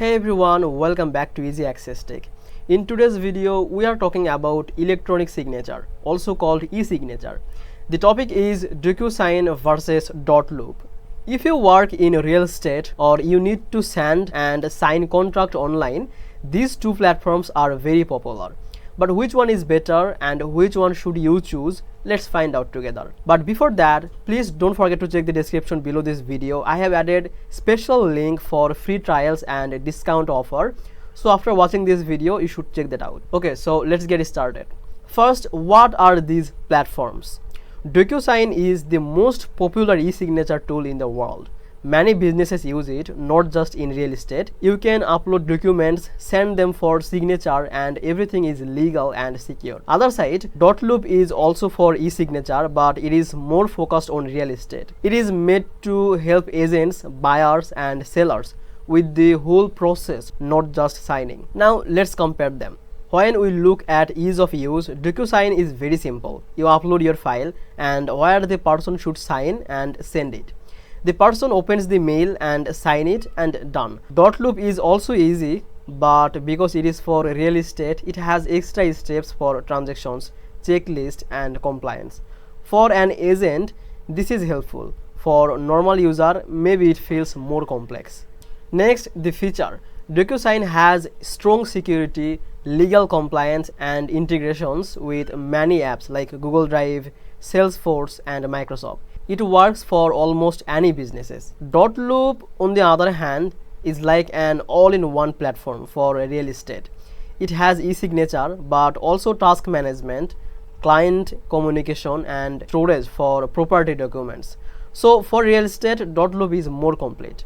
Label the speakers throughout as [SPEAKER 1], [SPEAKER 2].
[SPEAKER 1] Hey everyone, welcome back to Easy Access Tech. In today's video, we are talking about electronic signature, also called eSignature. The topic is DocuSign versus DotLoop. If you work in real estate or you need to send and sign contract online, these two platforms are very popular. But which one is better and which one should you choose? Let's find out together. But before that, please don't forget to check the description below this video. I have added special link for free trials and a discount offer. So after watching this video, you should check that out. Okay, so let's get started. First, what are these platforms? DocuSign is the most popular e-signature tool in the world. Many businesses use it, not just in real estate. You can upload documents, send them for signature, and everything is legal and secure. Other side, DotLoop is also for e-signature, but it is more focused on real estate. It is made to help agents, buyers, and sellers with the whole process, not just signing. Now let's compare them. When we look at ease of use, DocuSign is very simple. You upload your file and where the person should sign and send it. The person opens the mail and sign it and done. DotLoop is also easy, but because it is for real estate, it has extra steps for transactions, checklist, and compliance. For an agent, this is helpful. For normal user, maybe it feels more complex. Next, the feature. DocuSign has strong security, legal compliance, and integrations with many apps like Google Drive, Salesforce, and Microsoft. It works for almost any businesses. DotLoop, on the other hand, is like an all-in-one platform for real estate. It has e-signature, but also task management, client communication, and storage for property documents. So for real estate, DotLoop is more complete.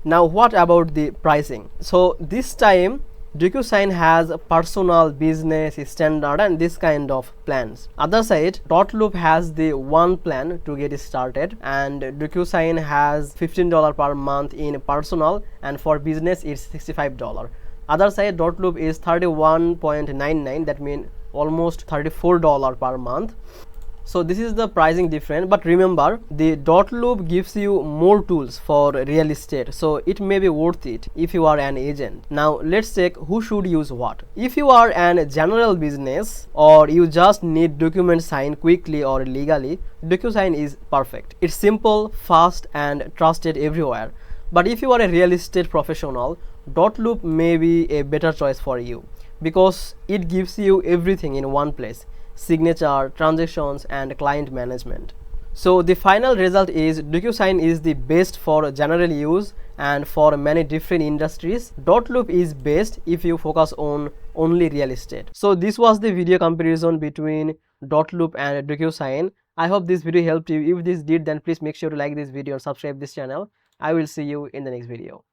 [SPEAKER 1] Now what about the pricing? So this time DocuSign has personal, business, standard, and this kind of plans. Other side, DotLoop has the one plan to get started, and DocuSign has $15 per month in personal, and for business it's $65. Other side, DotLoop is $31.99, that means almost $34 per month. So this is the pricing difference, but remember the DotLoop gives you more tools for real estate, so it may be worth it if you are an agent. Now let's check who should use what. If you are an general business or you just need documents signed quickly or legally, DocuSign is perfect. It's simple, fast, and trusted everywhere. But if you are a real estate professional, DotLoop may be a better choice for you because it gives you everything in one place: signature, transactions, and client management. So the final result is DocuSign is the best for general use and for many different industries. DotLoop is best if you focus on only real estate. So this was the video comparison between DotLoop and DocuSign. I hope this video helped you. If this did, then please make sure to like this video and subscribe this channel. I will see you in the next video.